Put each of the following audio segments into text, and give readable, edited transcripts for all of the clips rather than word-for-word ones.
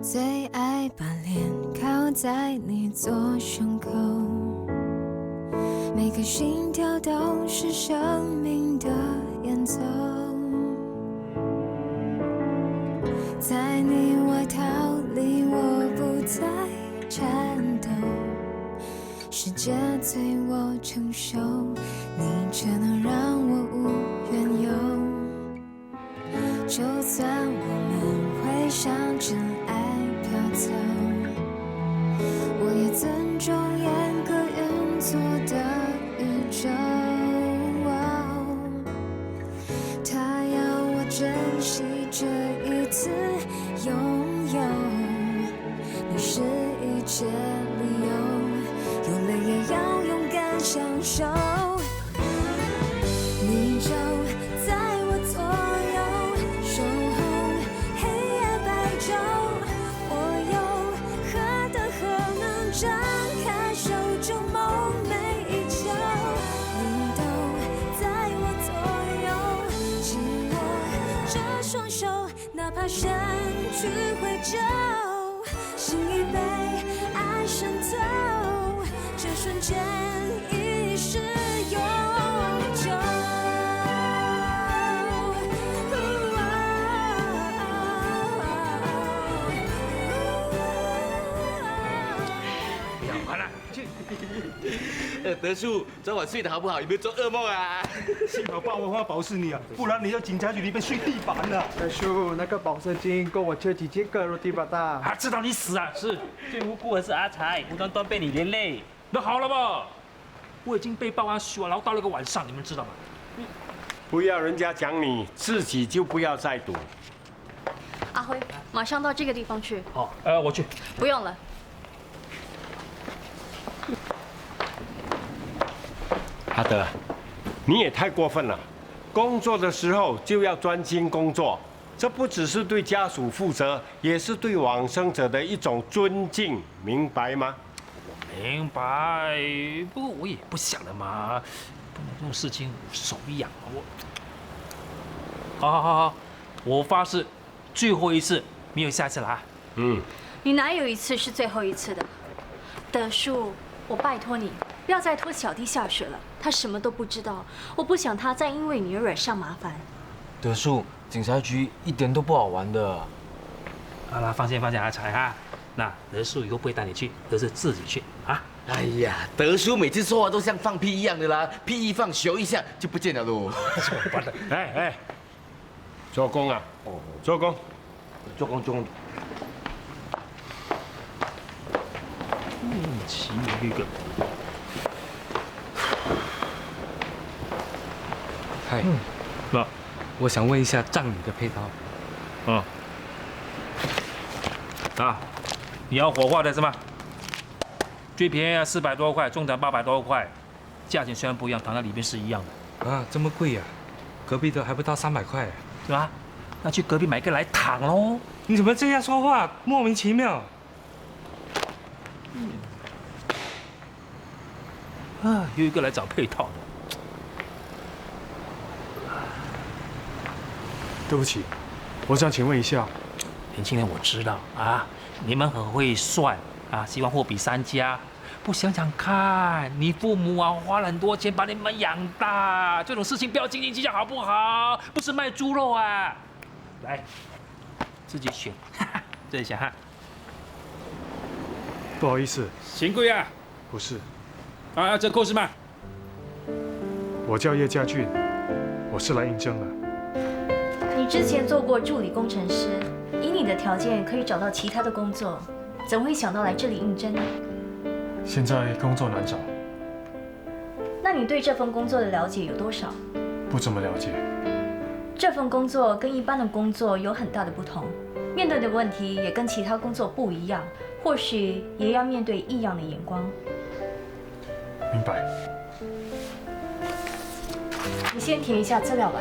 最爱把脸靠在你左胸口，每颗心跳都是生命的演奏。在你外套里，我不再颤抖，世界随我承受，你却能让我无缘由。就算我们会向真爱飘走，我也尊重严格运作的宇宙。他要我珍惜这一次拥有，你是一切理由，有泪也要勇敢享受。你就在我左右，守候黑夜白昼，我又何德何能张开手就梦寐以求？你都在我左右，紧握着双手，哪怕身去回首，心已被爱渗透，这瞬间已是永久。完了，德叔，昨晚睡得好不好？有没有做噩梦啊？幸好霸王花保释你啊，不然你在警察局里面睡地板了。大叔，那个保释金够我吃几千个roti prata。啊，知道你死啊！是，最无辜的是阿才，无端端被你连累。那好了吧，我已经被报案许完劳到了个晚上，你们知道吗？不要人家讲你，自己就不要再赌。阿辉，马上到这个地方去。好，我去。不用了。阿德，你也太过分了！工作的时候就要专心工作，这不只是对家属负责，也是对往生者的一种尊敬，明白吗？明白，不过我也不想了嘛，不能这种事情手痒我。好，我发誓，最后一次没有下次了啊。你哪有一次是最后一次的？德叔，我拜托你，不要再拖小弟下水了。他什么都不知道，我不想他再因为你而惹上麻烦。德叔，警察局一点都不好玩的。好了，放心阿才哈。那德叔以后不会带你去，都是自己去啊。哎呀，德叔每次说话都像放屁一样的啦，屁一放，咻一下就不见了喽。哎，做工啊！做工，做工。奇妙一个。嗨，那我想问一下葬礼的配套。你要火化的是吗？最便宜啊，400多块，中等800多块，价钱虽然不一样，躺在里面是一样的。啊，这么贵呀？隔壁的还不到300块。是吧？那去隔壁买个来躺喽。你怎么这样说话？莫名其妙。有一个来找配套的。对不起，我想请问一下，年轻人我知道啊，你们很会算啊，希望货比三家。不想想看，你父母啊花了很多钱把你们养大，这种事情不要斤斤计较好不好？不是卖猪肉啊！来，自己选，这一下哈。不好意思，钱柜啊？不是，这扣是吗？我叫叶家俊，我是来应征的。你之前做过助理工程师，以你的条件可以找到其他的工作，怎会想到来这里应征呢？现在工作难找，那你对这份工作的了解有多少？不怎么了解。这份工作跟一般的工作有很大的不同，面对的问题也跟其他工作不一样，或许也要面对异样的眼光。明白。你先填一下资料吧。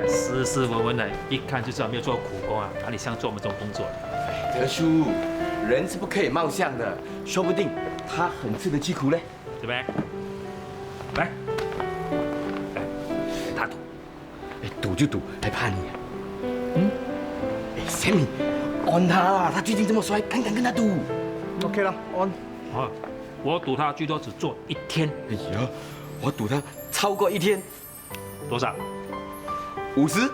斯斯文文的，一看就知道没有做苦工啊，哪里像做我们这种工作？德叔，人是不可以貌相的，说不定他很吃得起苦嘞，对不对？来，他赌，赌就赌，还怕你啊？ Sammy，on 他啦，他最近这么帅，敢跟他赌？ OK 了，on。啊，我赌他最多只做1天。哎呀，我赌他超过1天，多少50。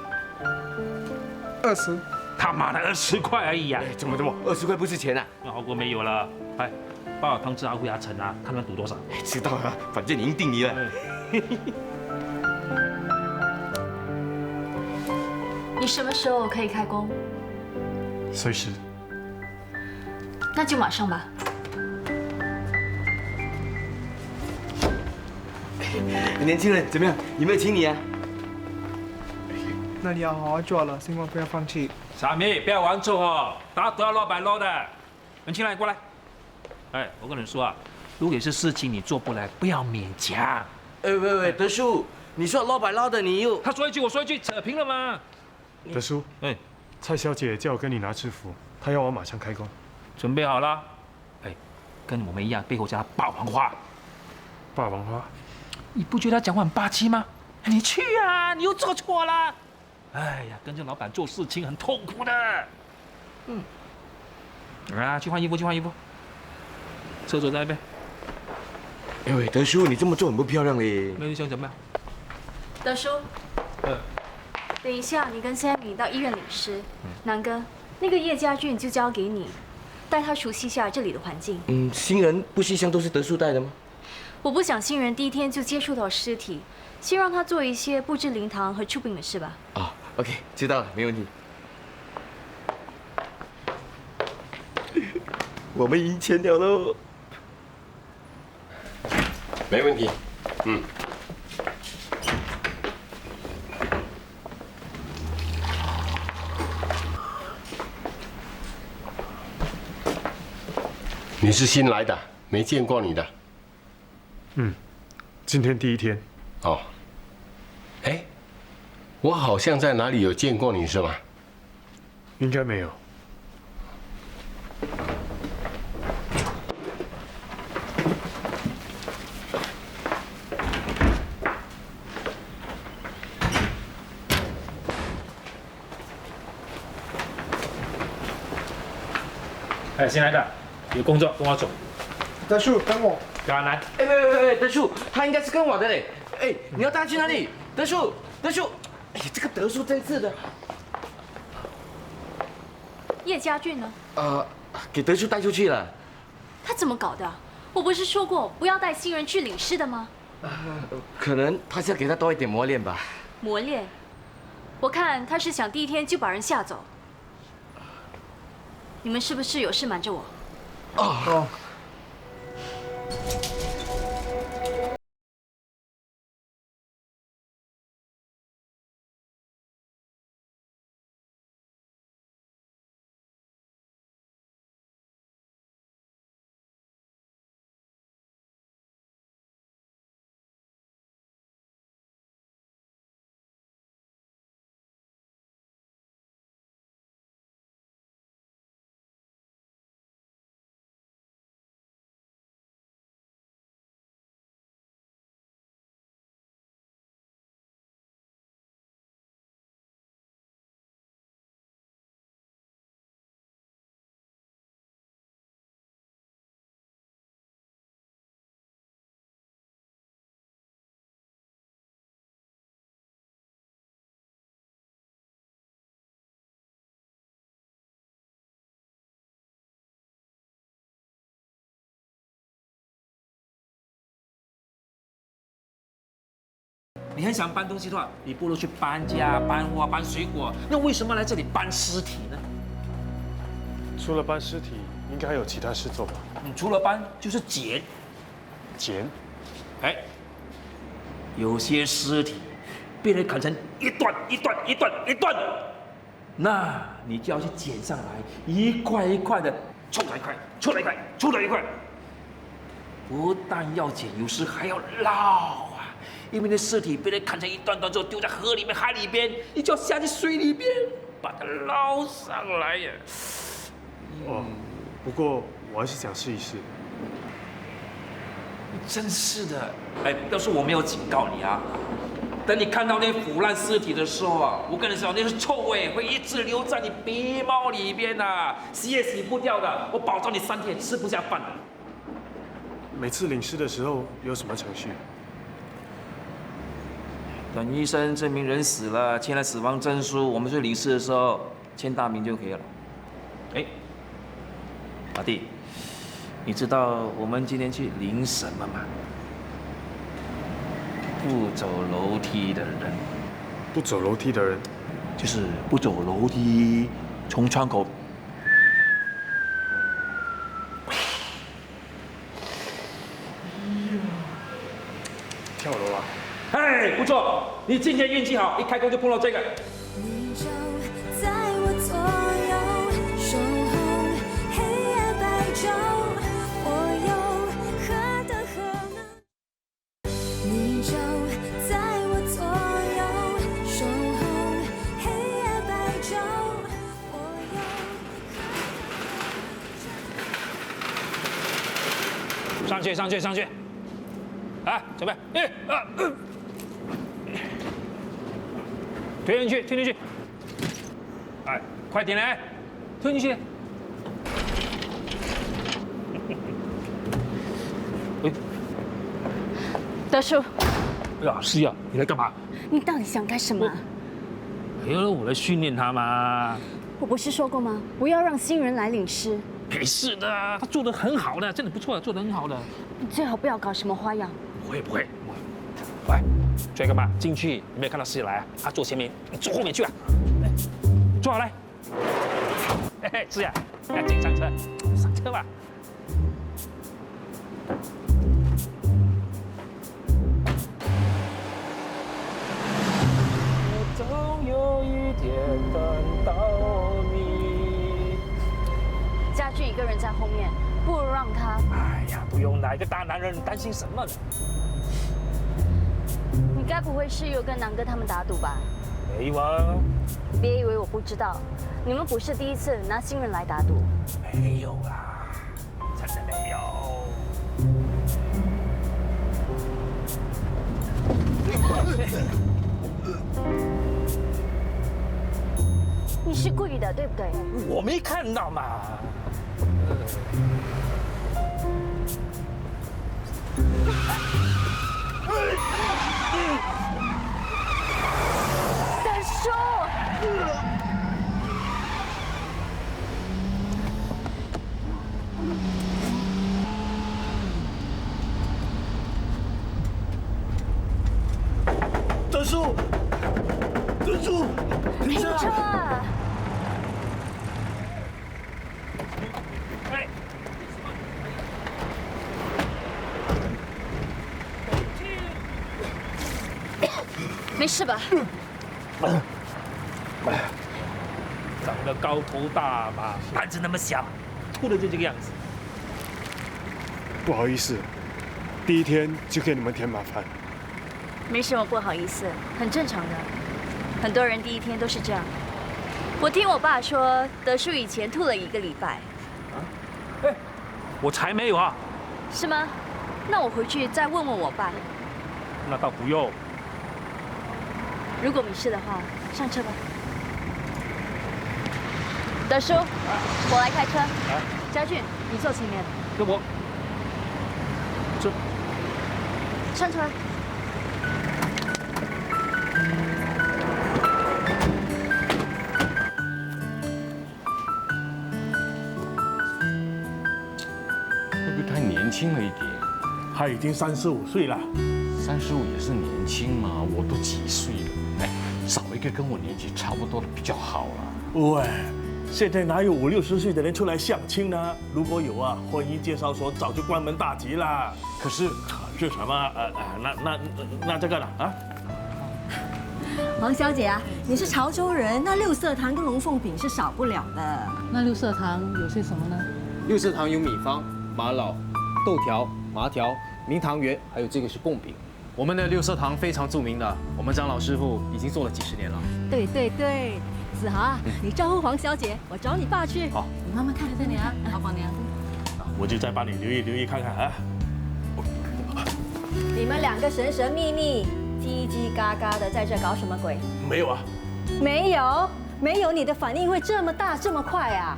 20。他妈的20块而已呀！怎么？20块不是钱啊？那好过没有了。哎，帮我通知阿辉、阿成啊，看他们赌多少。知道了，反正赢定你了。你什么时候可以开工？随时。那就马上吧。年轻人怎么样？有没有请你啊？那你要好好做了，千万不要放弃。傻咪，不要玩错哦，大家都要老板捞的。年轻人过来。哎，我跟你说啊，如果有些事情你做不来，不要勉强。喂，德叔，你说老板捞的，你又……他说一句，我说一句，扯平了吗？德叔，哎，蔡小姐叫我跟你拿制服，她要我马上开工。准备好了？哎，跟我们一样，背后加霸王花。霸王花，你不觉得他讲话很霸气吗？你去啊，你又做错了。哎呀，跟着老板做事情很痛苦的。啊，去换衣服，去换衣服。厕所在那边。哎喂，德叔，你这么做很不漂亮嘞。那你想怎么样？德叔，等一下你跟 Sammy 到医院领尸。南哥，那个叶家俊就交给你，带他熟悉一下这里的环境。新人不是一向都是德叔带的吗？我不想新人第一天就接触到尸体，先让他做一些布置灵堂和出殡的事吧。啊，OK， 知道了，没问题。我们赢钱了喽。没问题。你是新来的，没见过你的。今天第1天。哦。哎，我好像在哪里有见过你，是吗？应该没有。哎，新来的，有工作跟我走。德叔，等我。不要难。哎，喂，德叔，他应该是跟我的嘞。哎，你要带他去哪里？德叔，哎呀，这个德叔真是的。叶家俊呢？给德叔带出去了。他怎么搞的？我不是说过不要带新人去领尸的吗？可能他是要给他多一点磨练吧。磨练？我看他是想第一天就把人吓走。你们是不是有事瞒着我？哦。你很想搬东西的话，你不如去搬家、搬货、搬水果。那为什么来这里搬尸体呢？除了搬尸体，应该还有其他事做吧？除了搬就是捡。捡？哎，有些尸体被人砍成一段一段一段一段，那你就要去捡上来，一块一块的抽出来一块，抽出来一块，抽出来一块。不但要捡，有时还要捞啊，因为那尸体被人砍成一段段之后丢在河里面、海里边，你就要下去水里边把它捞上来呀。不过我还是想试一试。真是的，哎，要是我没有警告你啊，等你看到那腐烂尸体的时候啊，我跟你说，那个臭味会一直留在你鼻毛里边啊，洗也洗不掉的。我保证你3天吃不下饭的。每次领尸的时候有什么程序？等医生证明人死了，签了死亡证书，我们去领尸的时候签大名就可以了。哎，老弟，你知道我们今天去领什么吗？不走楼梯的人。不走楼梯的人，就是不走楼梯，从窗口。跳楼啊！哎，不错，你今天运气好，一开工就碰到这个。你就在我左右，守候黑夜白昼，我又何德何能？你就在我左右，守候黑夜白昼，我又上去，上去，上去！啊，准备，1、2，推进去，推进去！哎，快点来，推进去！哎，德叔，哎呀，是呀，你来干嘛？你到底想干什么？哎呦，我来训练他嘛。我不是说过吗？不要让新人来领尸。没事的，他做得很好的，真的不错，做得很好的。你最好不要搞什么花样。不会不会，来，追干嘛？进去，有没有看到师姐来啊？他坐前面，你坐后面去啊！坐好来。嘿嘿，师姐，赶紧上车，上车吧。我总有一天等到你。家具一个人在后面，不如让他。哎呀，不用啦，一个大男人，你担心什么呢？你该不会是又跟南哥他们打赌吧？没有啊，别以为我不知道，你们不是第一次拿新人来打赌。没有啦，真的没有。你是故意的，对不对？我没看到嘛。德叔，德叔，德叔，停车啊！哎，没事吧？长得高头大马，胆子那么小，吐的就这个样子。不好意思，第一天就给你们添麻烦。没什么不好意思，很正常的。很多人第一天都是这样。我听我爸说，德叔以前吐了1个礼拜。哎，我才没有啊。是吗？那我回去再问问我爸。那倒不用。如果没事的话，上车吧。德叔，我来开车。家俊，你坐前面。那我这上车。会不会太年轻了一点？他已经35岁了。 35也是年轻嘛，我都几岁了，哎，找一个跟我年纪差不多的比较好了。喂，现在哪有50、60岁的人出来相亲呢？如果有啊，婚姻介绍所早就关门大吉了。可是什么？那这个呢？啊？黄小姐啊，你是潮州人，那六色糖跟龙凤饼是少不了的。那六色糖有些什么呢？六色糖有米方、玛瑙、豆条、麻条、明糖圆，还有这个是贡饼。我们的六色糖非常著名的，我们张老师傅已经做了几十年了。对对对，子豪啊，你招呼黄小姐，我找你爸去。好，你慢慢看着你啊，老板娘。我就再帮你留意看看啊。你们2个神神秘秘，叽叽嘎嘎的在这搞什么鬼？没有啊，没有，你的反应会这么大这么快啊？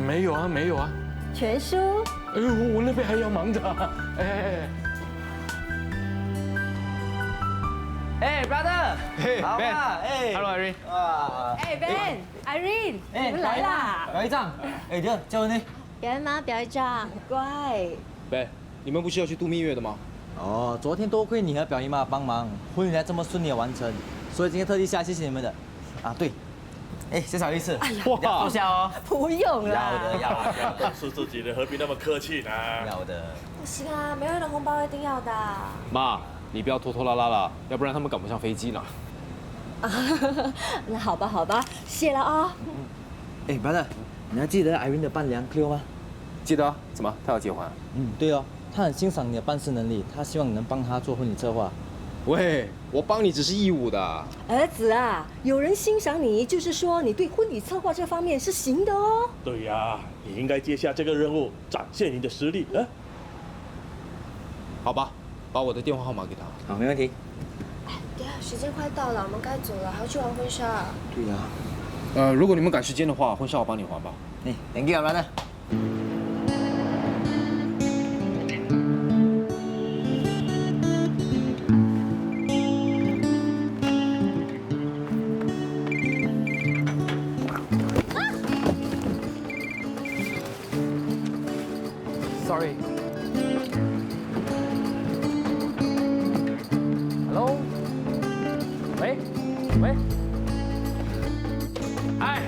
没有啊，全叔，哎呦，我那边还要忙着，哎，brother， 嘿好 Ben， 嘛，哎 Hello Irene， 哇，哎 Ben，Irene，你们来啦！表一仗，哎，对，叫呢？表演吗？表一张，乖。 Ben， 你们不是要去度蜜月的吗？哦，昨天多亏你和表姨妈帮忙，婚礼才这么顺利的完成，所以今天特地下来谢谢你们的。啊，对，哎，介绍一次，哇，坐下哦。不用啦，要的。是自己的，何必那么客气呢？要的。不行啊，每个人的红包一定要的。妈，你不要拖拖拉拉了，要不然他们赶不上飞机呢。那好吧，谢了啊。哎，brother， 你还记得 Irene 的伴娘 Cleo 吗？记得啊，怎么她要结婚啊？对哦，她很欣赏你的办事能力，她希望你能帮她做婚礼策划。喂，我帮你只是义务的。儿子啊，有人欣赏你，就是说你对婚礼策划这方面是行的哦。对呀，你应该接下这个任务，展现你的实力啊。好吧，把我的电话号码给他。好，没问题。对啊，时间快到了，我们该走了，还要去玩婚纱。对呀。如果你们赶时间的话，婚纱我帮你还吧。哎，thank you， brother。Sorry。Hello。喂。嗨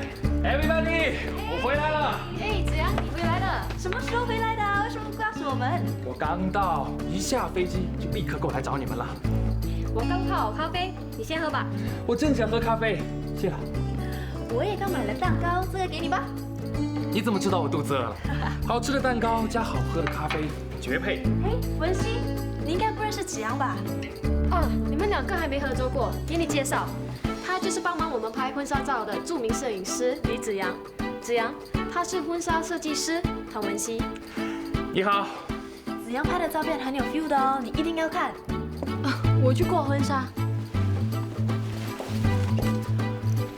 ，everybody， 我回来了。哎，子阳，你回来了？什么时候回来的？为什么不告诉我们？我刚到，一下飞机就立刻过来找你们了。我刚泡好咖啡，你先喝吧。我正想喝咖啡，谢了。我也刚买了蛋糕，这个给你吧。你怎么知道我肚子饿了？好吃的蛋糕加好喝的咖啡，绝配。哎，文熙，你应该不认识子阳吧？哦，你们两个还没合作过，给你介绍，他就是帮忙我们拍婚纱照的著名摄影师李子阳。子阳，他是婚纱设计师唐文熙。你好。子阳拍的照片很有 feel 的哦，你一定要看。我去过婚纱。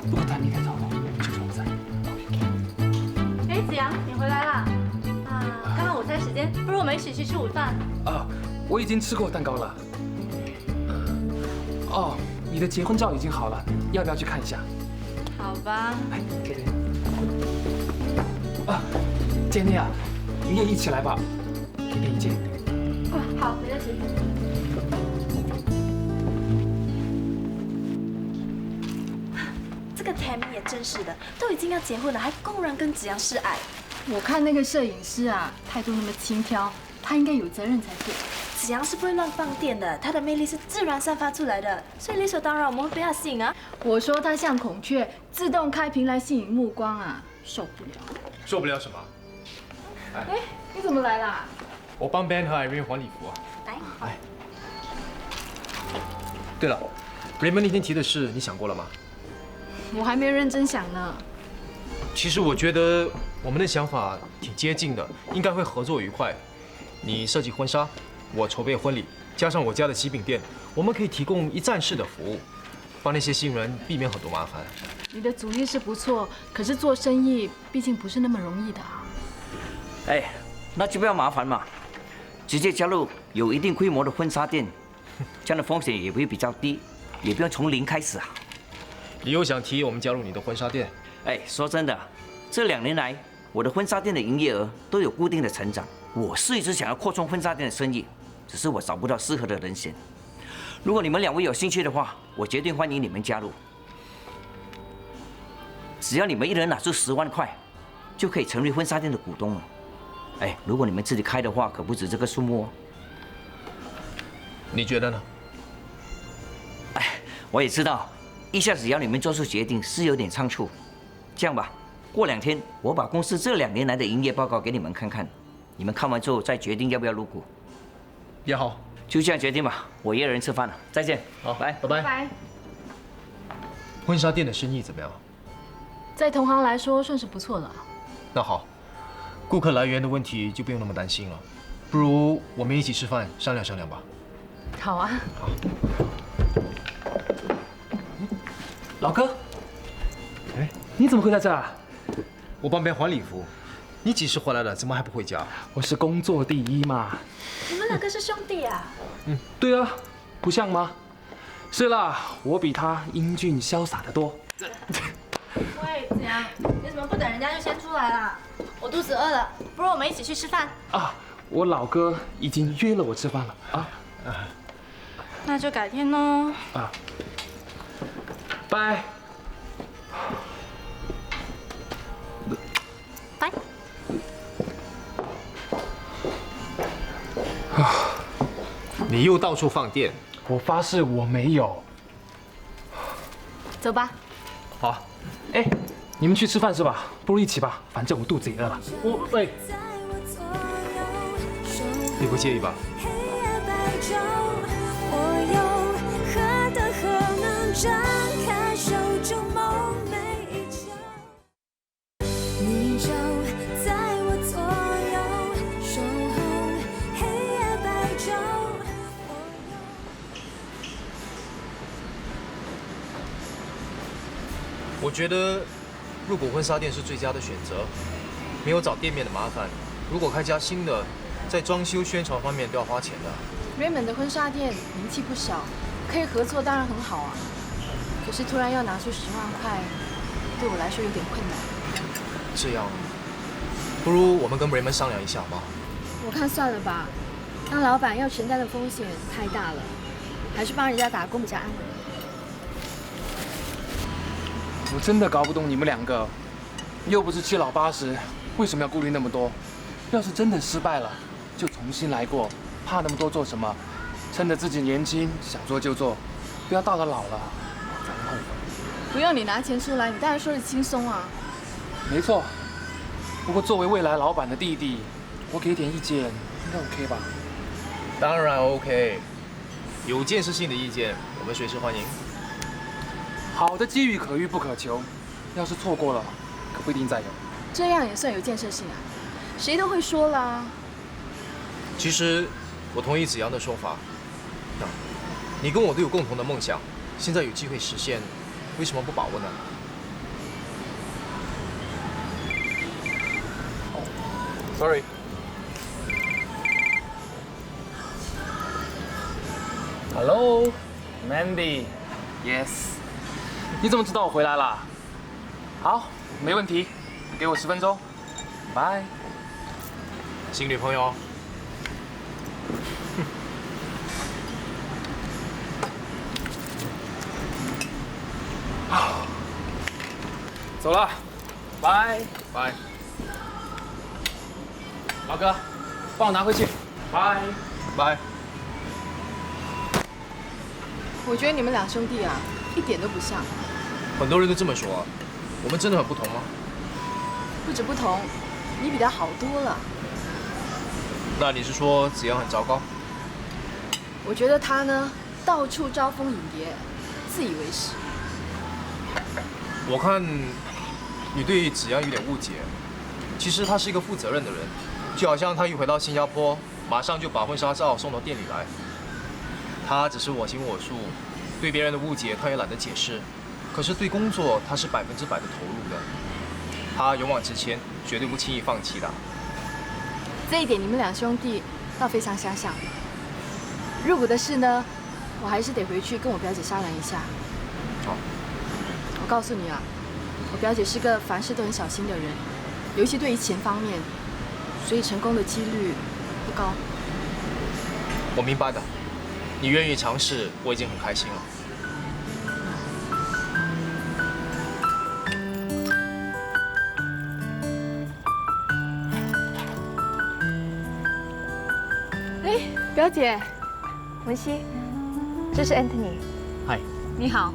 如果他离开找我，就说我在。哎，子阳，你回来啦？刚好我猜时间，不如我们一起去吃午饭。我已经吃过蛋糕了。你的结婚照已经好了，要不要去看一下？好吧。来，这边。Jenny 啊，你也一起来吧，给点意见。好，没问题。这个 Tammy 也真是的，都已经要结婚了，还公然跟子阳示爱。我看那个摄影师啊，态度那么轻佻，他应该有责任才对。子阳是不会乱放电的，他的魅力是自然散发出来的，所以理所当然我们会被他吸引啊。我说他像孔雀，自动开屏来吸引目光啊，受不了。受不了什么？哎，你怎么来啦？我帮 Ben 和 Irene 还礼服啊。来。对了 ，Raymond 那天提的事，你想过了吗？我还没认真想呢。其实我觉得我们的想法挺接近的，应该会合作愉快。你设计婚纱，我筹备婚礼，加上我家的喜饼店，我们可以提供一站式的服务，帮那些新人避免很多麻烦。你的主意是不错，可是做生意毕竟不是那么容易的啊。哎，那就不要麻烦嘛，直接加入有一定规模的婚纱店，这样的风险也会比较低，也不用从零开始啊。你又想提我们加入你的婚纱店？哎，说真的，这2年来我的婚纱店的营业额都有固定的成长。我是一直想要扩充婚纱店的生意，只是我找不到适合的人选。如果你们2位有兴趣的话，我绝对欢迎你们加入。只要你们一人拿出10万块，就可以成为婚纱店的股东了。哎，如果你们自己开的话，可不止这个数目哦。你觉得呢？哎，我也知道，一下子要你们做出决定是有点仓促。这样吧，过2天我把公司这2年来的营业报告给你们看看，你们看完之后再决定要不要入股。也好，就这样决定吧。我约人吃饭了，再见。好，拜拜拜。婚纱店的生意怎么样？在同行来说算是不错了。那好，顾客来源的问题就不用那么担心了。不如我们一起吃饭商量商量吧。好啊。老哥，哎，你怎么会在这儿？我帮别人还礼服。你几时回来了？怎么还不回家？我是工作第一嘛。你们两个是兄弟啊？对啊，不像吗？是啦，我比他英俊潇洒得多。喂，子阳，你怎么不等人家就先出来了？我肚子饿了，不如我们一起去吃饭。啊，我老哥已经约了我吃饭了啊。那就改天喽。啊，拜。拜。你又到处放电！我发誓我没有。走吧。好。哎，你们去吃饭是吧？不如一起吧，反正我肚子也饿了。喂，你不介意吧？我觉得入股婚纱店是最佳的选择，没有找店面的麻烦。如果开家新的，在装修宣传方面都要花钱的。Raymond 的婚纱店名气不小，可以合作当然很好啊。可是突然要拿出10万块，对我来说有点困难。这样，不如我们跟 Raymond 商量一下吧。我看算了吧，当老板要承担的风险太大了，还是帮人家打工比较安稳。我真的搞不懂你们两个，又不是7老80，为什么要顾虑那么多？要是真的失败了，就重新来过，怕那么多做什么？趁着自己年轻，想做就做，不要到了老了才后悔。不用你拿钱出来，你当然说的轻松啊。没错，不过作为未来老板的弟弟，我给点意见，应该 OK 吧？当然 OK， 有建设性的意见，我们随时欢迎。好的机遇可遇不可求，要是错过了，可不一定再有。这样也算有建设性啊，谁都会说啦。其实我同意子阳的说法，你跟我都有共同的梦想，现在有机会实现，为什么不把握呢？Sorry。Hello, Mandy. Yes. 你怎么知道我回来了？好，没问题，给我10分钟。拜。新女朋友。走了，拜拜。老哥，帮我拿回去。拜拜。我觉得你们两兄弟啊，一点都不像。很多人都这么说，我们真的很不同吗？不止不同，你比他好多了。那你是说子阳很糟糕？我觉得他呢，到处招蜂引蝶，自以为是。我看你对子阳有点误解，其实他是一个负责任的人，就好像他一回到新加坡，马上就把婚纱照送到店里来。他只是我行我素，对别人的误解他也懒得解释。可是对工作他是100%的投入的，他勇往直前，绝对不轻易放弃的。这一点你们两兄弟倒非常相像。入股的事呢，我还是得回去跟我表姐商量一下。好。我告诉你啊，我表姐是个凡事都很小心的人，尤其对于钱方面，所以成功的几率不高。我明白的，你愿意尝试，我已经很开心了。哎，表姐，文熙，这是 Anthony。嗨。你好。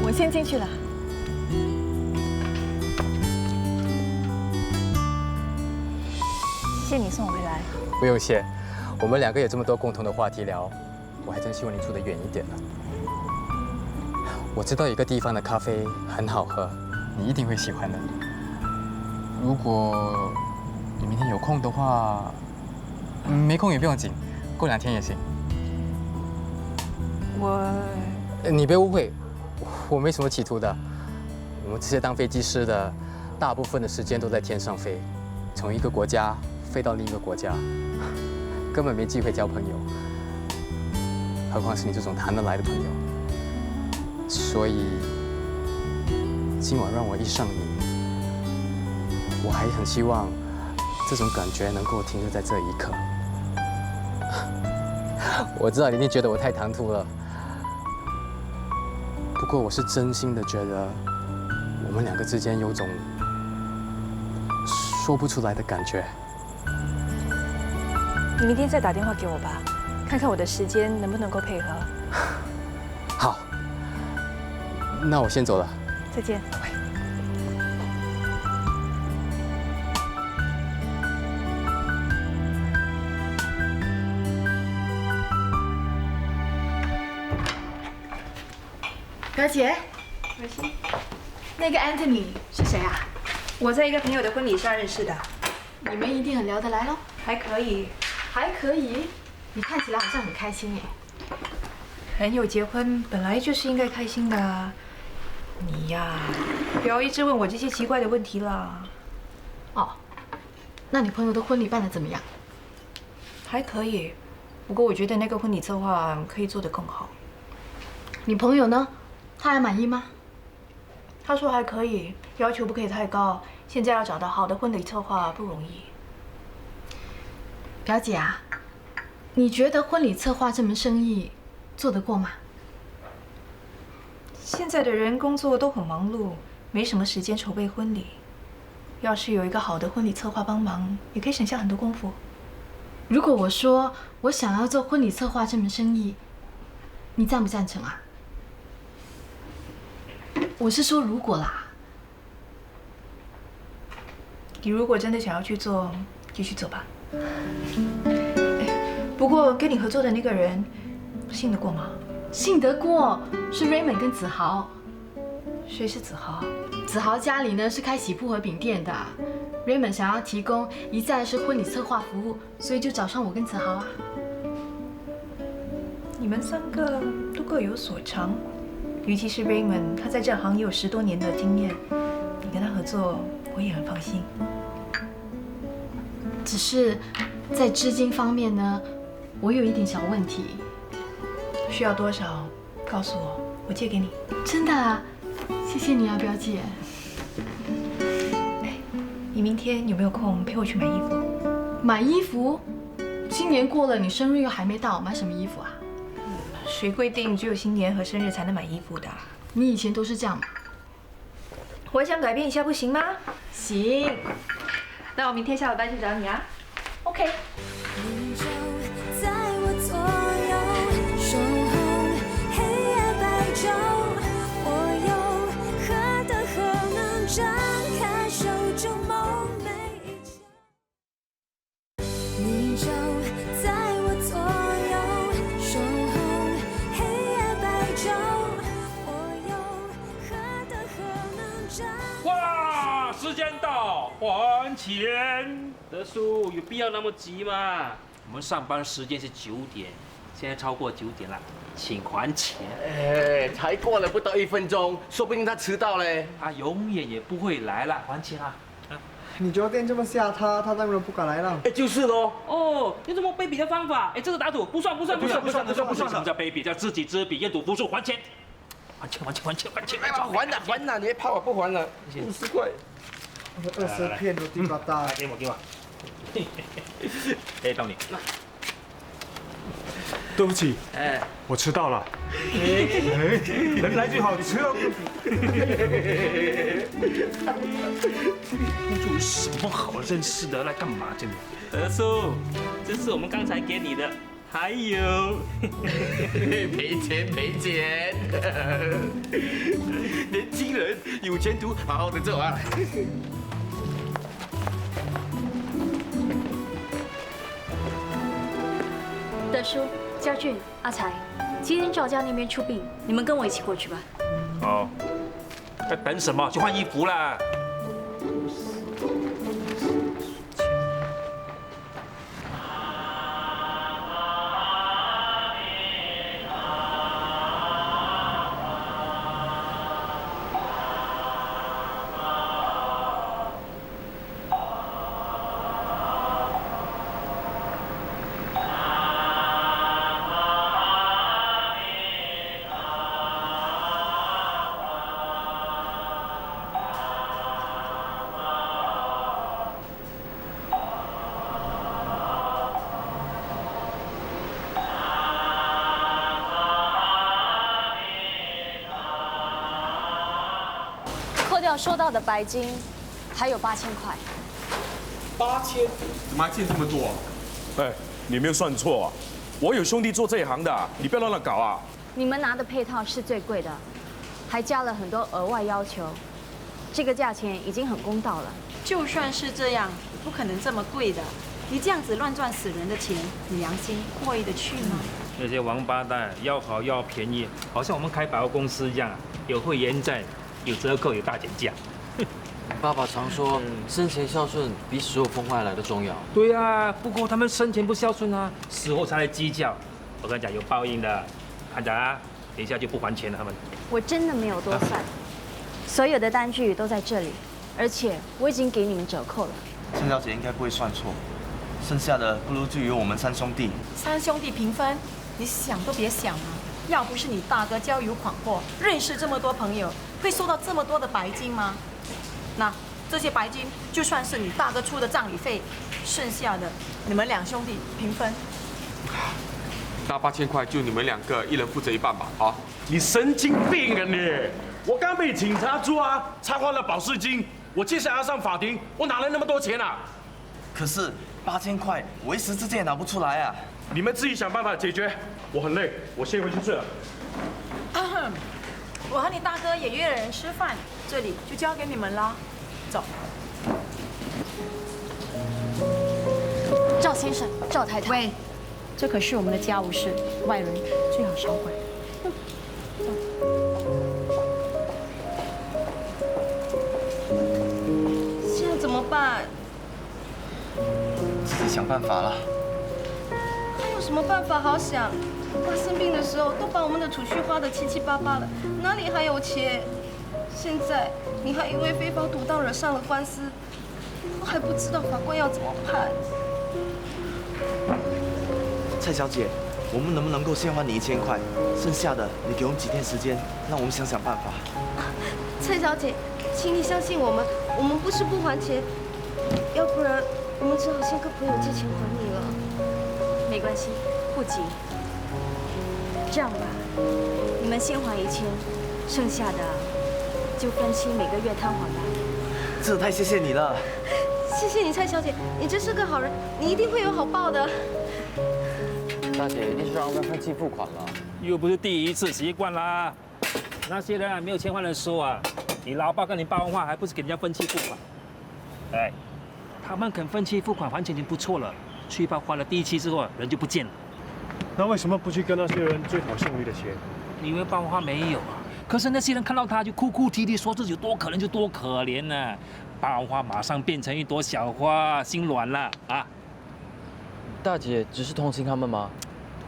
我先进去了。谢谢你送我回来。不用谢，我们2个有这么多共同的话题聊，我还真希望你住得远一点呢。我知道有个地方的咖啡很好喝，你一定会喜欢的。如果你明天有空的话，没空也不用紧，过2天也行。你别误会，我没什么企图的。我们这些当飞机师的，大部分的时间都在天上飞，从一个国家飞到另一个国家，根本没机会交朋友，何况是你这种谈得来的朋友。所以今晚让我一上你，我还很希望这种感觉能够停留在这一刻。我知道你一定觉得我太唐突了，不过我是真心的觉得我们2个之间有种说不出来的感觉。你明天再打电话给我吧，看看我的时间能不能够配合。好，那我先走了。再见。表姐，文心，那个 Anthony 是谁啊？我在一个朋友的婚礼上认识的。你们一定很聊得来喽？还可以，还可以。你看起来好像很开心哎。朋友结婚本来就是应该开心的啊。你呀，不要一直问我这些奇怪的问题啦。哦，那你朋友的婚礼办得怎么样？还可以，不过我觉得那个婚礼策划可以做得更好。你朋友呢？他还满意吗？他说还可以，要求不可以太高。现在要找到好的婚礼策划不容易。表姐啊，你觉得婚礼策划这门生意做得过吗？现在的人工作都很忙碌，没什么时间筹备婚礼。要是有一个好的婚礼策划帮忙，也可以省下很多功夫。如果我说我想要做婚礼策划这门生意，你赞不赞成啊？我是说如果啦。你如果真的想要去做，就去做吧。不过跟你合作的那个人，信得过吗？信得过，是 Raymond 跟子豪。谁是子豪？子豪家里呢是开喜铺和饼店的。Raymond 想要提供一站式婚礼策划服务，所以就找上我跟子豪啊。你们3个都各有所长，尤其是 Raymond， 他在这行也有10多年的经验，你跟他合作，我也很放心。只是在资金方面呢，我有一点小问题。需要多少？告诉我，我借给你。真的啊，谢谢你啊，表姐。哎，你明天有没有空陪我去买衣服？买衣服？新年过了，你生日又还没到，买什么衣服啊？谁规定只有新年和生日才能买衣服的？你以前都是这样嘛。我想改变一下，不行吗？行。那我明天下午班去找你啊。OK。在我左右，守候黑夜白昼，我又何德何能张开手就梦寐以求？你就在我左右，守候黑夜白昼，我又何德何能张？哇，时间到，还钱。德叔，有必要那么急吗？我们上班时间是9点，现在超过9点了，请还钱。哎，才过了不到1分钟，说不定他迟到嘞。他永远也不会来了，还钱啊！你昨天这么吓他，他当然不敢来了。哎，就是喽。哦，用这么卑鄙的方法，哎，这个打赌不算。什么叫卑鄙？叫知己知彼，愿赌服输，还钱！还钱！哎呀，还了，你还怕我不还了？50块。 20片都地巴达。给我。哎，到你。对不起，我迟到了。人来就好，你迟到。这有什么好认识的？来干嘛？真的。德叔，这是我们刚才给你的，还有。赔钱。年轻人有前途，好好的做啊。德叔、家俊、阿才，今天赵家那边出殡，你们跟我一起过去吧。好，在等什么？去换衣服啦。掉收到的白金还有8000块。8000？怎么还欠这么多啊？哎，你没有算错啊！我有兄弟做这一行的，你不要乱搞啊！你们拿的配套是最贵的，还加了很多额外要求，这个价钱已经很公道了。就算是这样，也不可能这么贵的。你这样子乱赚死人的钱，你良心过意得去吗？那些王八蛋要好要便宜，好像我们开百货公司一样，有会员证，有折扣，有大减价。爸爸常说，生前孝顺比死后封坏来的重要。对啊，不过他们生前不孝顺啊，死后才来计较。我跟你讲，有报应的。看着啊，等一下就不还钱了。他们。我真的没有多算，所有的单据都在这里，而且我已经给你们折扣了。郑小姐应该不会算错，剩下的不如就由我们3兄弟。3兄弟平分，你想都别想啊！要不是你大哥交友广阔，认识这么多朋友，会收到这么多的白金吗？那这些白金就算是你大哥出的葬礼费，剩下的你们2兄弟平分。那8000块就你们2个，1人负责1半吧。啊！你神经病啊你！我刚被警察抓，插花了保释金，我接下来要上法庭，我哪来那么多钱啊？可是8000块，我一时之间也拿不出来啊！你们自己想办法解决。我很累，我先回去睡了。我和你大哥也约了人吃饭，这里就交给你们了。走。赵先生，赵太太。喂，这可是我们的家务事，外人最好少管。现在怎么办？自己想办法了。还有什么办法好想？爸生病的时候都把我们的储蓄花得七七八八了，哪里还有钱？现在你还因为非法赌档惹上了官司，我还不知道法官要怎么判。蔡小姐，我们能不能够先还你1000块，剩下的你给我们几天时间，让我们想想办法。蔡小姐，请你相信我们，我们不是不还钱，要不然我们只好先跟朋友借钱还你了。没关系，不急。这样吧，你们先还1000，剩下的就分期每个月摊还吧。这太谢谢你了。谢谢你，蔡小姐，你真是个好人，你一定会有好报的。大姐一定是让我们分期付款了。又不是第一次，习惯啦。那些人啊，没有钱还的时候啊，你老爸跟你爸话，还不是给人家分期付款？哎，他们肯分期付款还钱已经不错了。去吧还了第1期之后，人就不见了。那为什么不去跟那些人追讨剩余的钱？你以为爸爸没有啊？可是那些人看到他就哭哭啼啼，说自己有多可怜就多可怜呢。爸爸马上变成一朵小花，心软了啊！大姐只是同情他们吗？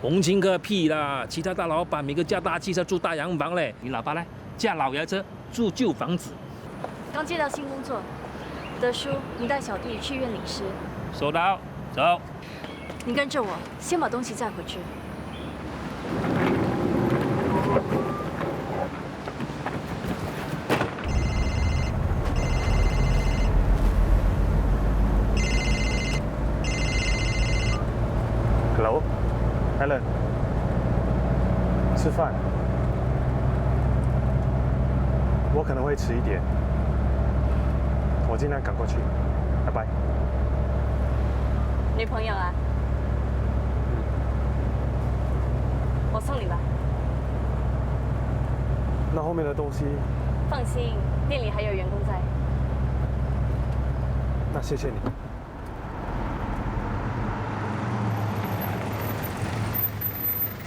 同情个屁啦！其他大老板每个驾大汽车住大洋房嘞，你老爸呢？驾老爷车住旧房子。刚接到新工作，德叔，你带小弟去医院领尸。收到，走。你跟着我，先把东西载回去。Hello， Alan， 吃饭。我可能会迟一点，我尽量赶过去。拜拜。女朋友啊？我送你吧。那后面的东西？放心，店里还有员工在。那谢谢你。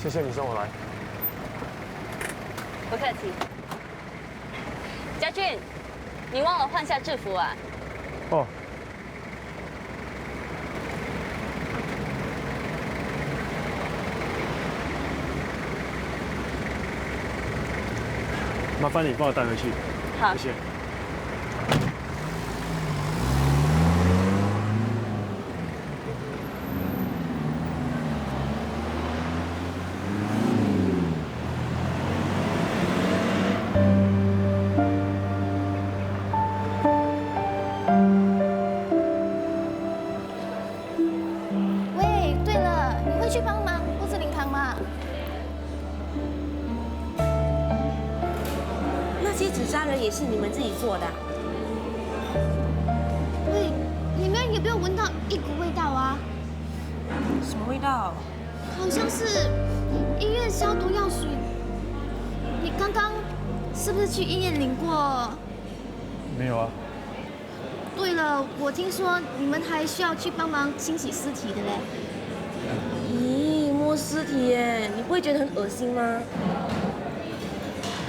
谢谢你送我来。不客气。家俊，你忘了换下制服啊？哦。麻烦你帮我带回去。好，谢谢。喂，对了，你会去帮忙布置灵堂吗？那些纸扎人也是你们自己做的。喂，里面有没有闻到一股味道啊？什么味道？好像是医院消毒药水。你刚刚是不是去医院领过？没有啊。对了，我听说你们还需要去帮忙清洗尸体的嘞。咦，摸尸体耶，你不会觉得很恶心吗？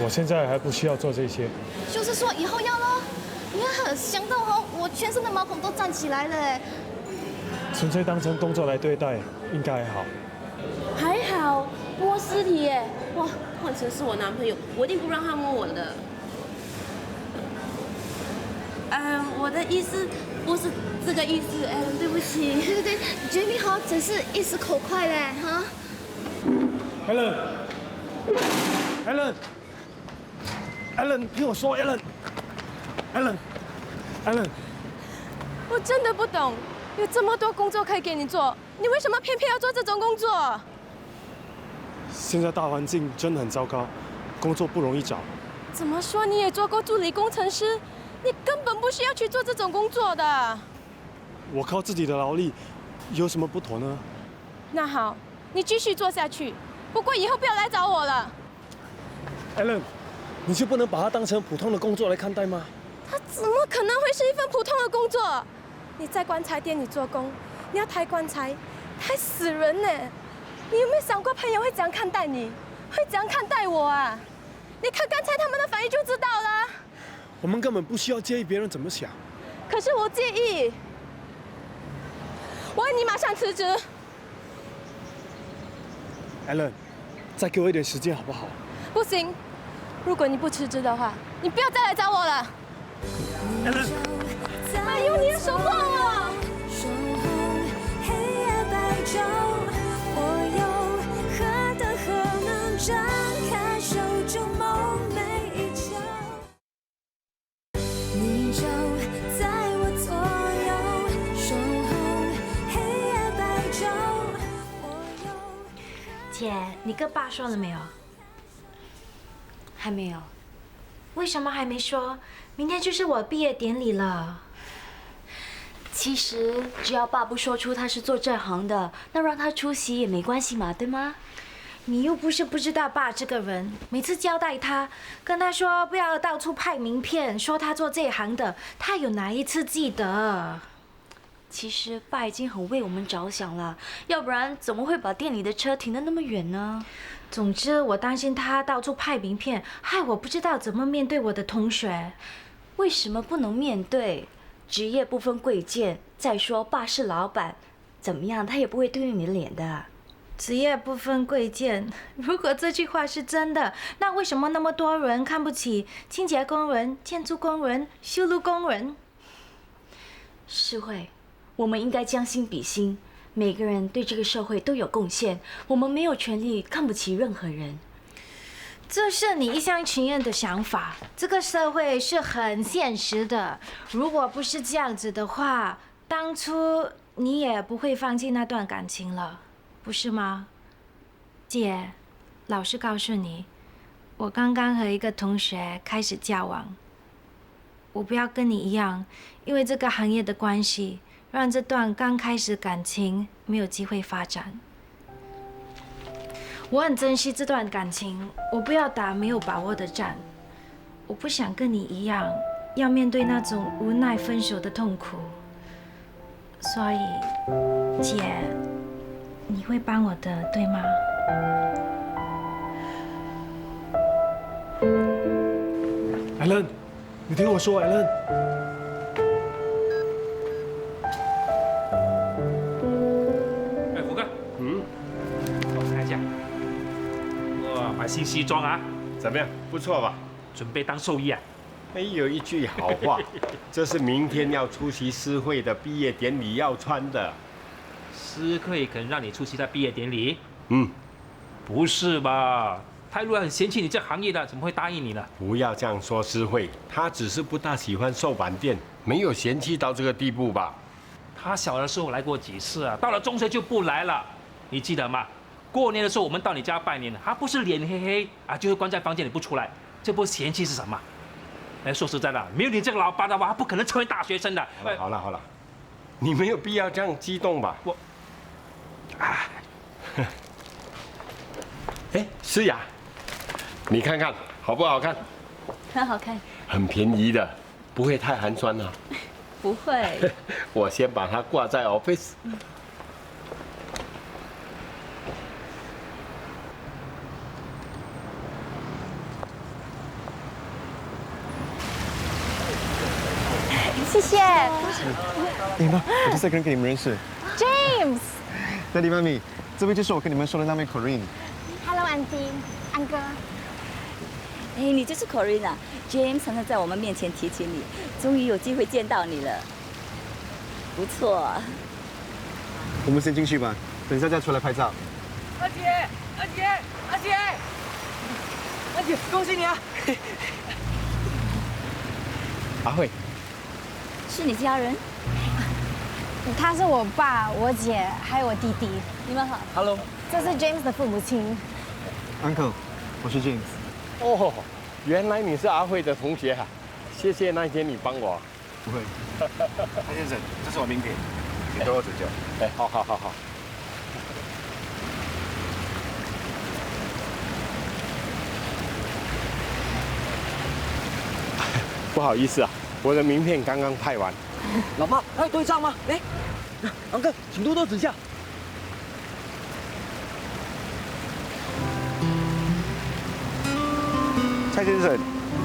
我现在还不需要做这些。就是说以后要咯。你看，想到哦，我全身的毛孔都站起来了哎。纯粹当成工作来对待，应该还好。还好，摸尸体耶！哇，换成是我男朋友，我一定不让他摸我的。我的意思不是这个意思，对不起。对对对，Jamie 好，只是一时口快嘞，哈。Alan，听我说 ，Alan，我真的不懂，有这么多工作可以给你做，你为什么偏偏要做这种工作？现在大环境真的很糟糕，工作不容易找。怎么说你也做过助理工程师，你根本不需要去做这种工作的。我靠自己的劳力，有什么不妥呢？那好，你继续做下去，不过以后不要来找我了。Alan， 你就不能把它当成普通的工作来看待吗？它怎么可能会是一份普通的工作？你在棺材店里做工，你要抬棺材，抬死人呢。你有没有想过朋友会怎样看待你，会怎样看待我啊？你看刚才他们的反应就知道了。我们根本不需要介意别人怎么想。可是我介意。我要你马上辞职。Alan， 再给我一点时间好不好？不行，如果你不辞职的话，你不要再来找我了。Alan， 哎呦，你的手碰我！张开手中梦寐以求，你就在我左右，守候黑夜白昼。姐，你跟爸说了没有？还没有。为什么还没说？明天就是我毕业典礼了。其实只要爸不说出他是做这行的，那让他出席也没关系嘛，对吗？你又不是不知道爸这个人，每次交代他，跟他说不要到处派名片，说他做这行的，他有哪一次记得？其实爸已经很为我们着想了，要不然怎么会把店里的车停得那么远呢？总之，我担心他到处派名片，害我不知道怎么面对我的同学。为什么不能面对？职业不分贵贱。再说爸是老板，怎么样他也不会对你的脸的。职业不分贵贱，如果这句话是真的，那为什么那么多人看不起清洁工人、建筑工人、修路工人？世慧，我们应该将心比心，每个人对这个社会都有贡献，我们没有权利看不起任何人。这是你一厢情愿的想法，这个社会是很现实的。如果不是这样子的话，当初你也不会放弃那段感情了。不是吗？姐，老实告诉你，我刚刚和一个同学开始交往。我不要跟你一样，因为这个行业的关系，让这段刚开始感情没有机会发展。我很珍惜这段感情，我不要打没有把握的战。我不想跟你一样，要面对那种无奈分手的痛苦。所以，姐。你会帮我的，对吗？Alan， 你听我说 ，Alan。哎，福哥，我看一下，哇，买新西装啊，怎么样？不错吧？准备当兽医啊？哎，有一句好话，这是明天要出席诗会的毕业典礼要穿的。诗会肯让你出席他毕业典礼？不是吧？泰路很嫌弃你这行业的，怎么会答应你呢？不要这样说，诗慧，他只是不大喜欢寿板店，没有嫌弃到这个地步吧？他小的时候来过几次啊，到了中学就不来了，你记得吗？过年的时候我们到你家拜年，他不是脸黑黑啊，就是关在房间里不出来，这不嫌弃是什么？哎，说实在的，没有你这个老爸的话，他不可能成为大学生的。好了，你没有必要这样激动吧？哎，诗雅，你看看好不好看？很好看。很便宜的，不会太寒酸啊。不会。我先把它挂在 office。谢谢。妈，我就是跟你们认识。James。Daddy 妈咪，这位就是我跟你们说的那位 Corinne。Hello Auntie，安哥。哎，你就是 Corinne。James 常常在我们面前提起你，终于有机会见到你了。不错。我们先进去吧，等一下再出来拍照。阿姐，恭喜你啊！阿慧。是你家人？他是我爸、我姐还有我弟弟。你们好。Hello。这是 James 的父母亲。Uncle， 我是 James。哦，原来你是阿慧的同学啊！谢谢那天你帮我。不会。蔡先生，这是我名片，请多多指教。哎，好。不好意思啊，我的名片刚刚拍完。老爸，还有对账吗？哎，昂哥，请多多指教。蔡先生，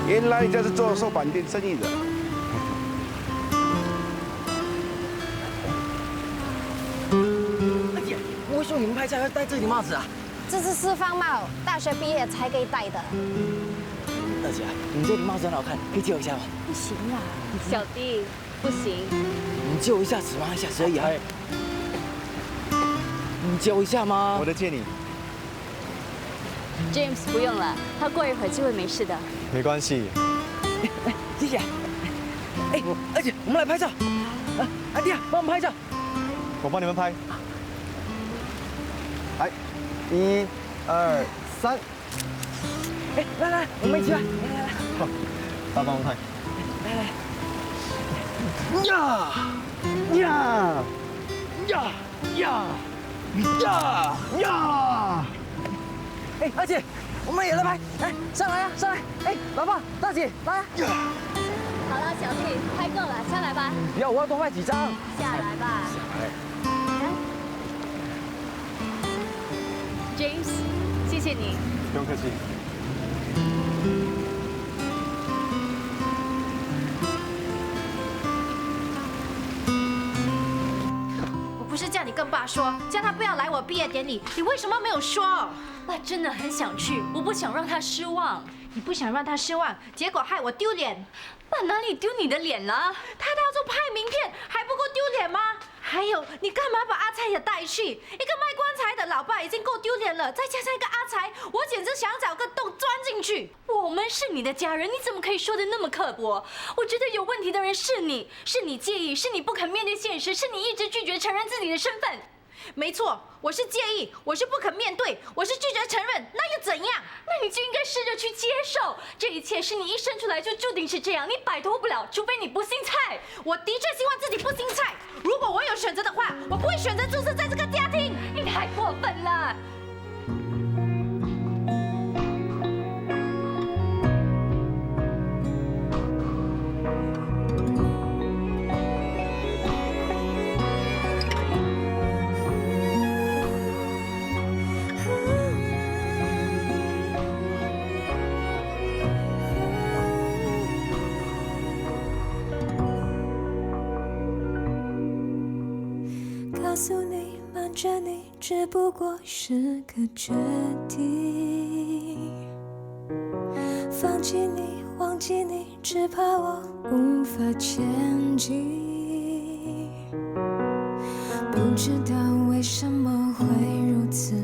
原来你这是做寿板店生意的。阿姐，为什么你们拍照要戴这顶帽子啊？这是释放帽，大学毕业才可以戴的。大姐，你这顶帽子很好看，可以借我一下吗？不行啦，小弟，不行。你借我一下指望一下而已啊。你借我一下吗？我的借你。James 不用了，他过一会儿就会没事的。没关系。谢谢。哎，而且我们来拍照。阿弟啊，帮我们拍照。我帮你们拍。来，1、2、3。哎，来，我们一起来。来。好，爸帮我拍。来。呀！哎，阿姐，我们也来拍。哎，上来。哎，老爸、大姐，来。好了，小弟，拍够了，下来吧。不要，我要多拍几张。下来吧。James， 谢谢你。不用客气。我不是叫你跟爸说，叫他不要来我毕业典礼，你为什么没有说？爸真的很想去，我不想让他失望。你不想让他失望，结果害我丢脸。爸哪里丢你的脸了？他到处拍名片，还不够丢脸吗？还有，你干嘛把阿才也带去？一个卖棺材的老爸已经够丢脸了，再加上一个阿才，我简直想找个洞钻进去。我们是你的家人，你怎么可以说的那么刻薄？我觉得有问题的人是你，是你介意，是你不肯面对现实，是你一直拒绝承认自己的身份。没错，我是介意，我是不肯面对，我是拒绝承认，那又怎样？那你就应该试着去接受，这一切是你一生出来就注定是这样，你摆脱不了，除非你不姓蔡。我的确希望自己不姓蔡，如果我有选择的话，我不会选择注册在这个家庭。你太过分了。告诉你，瞒着你，只不过是个决定。放弃你，忘记你，只怕我无法前进。不知道为什么会如此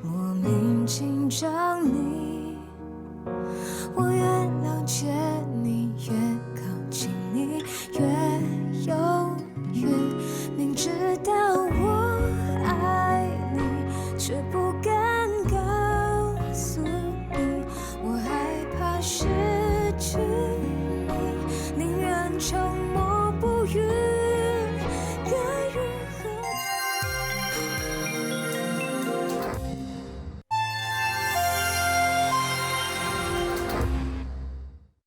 莫名紧张你，我越了解。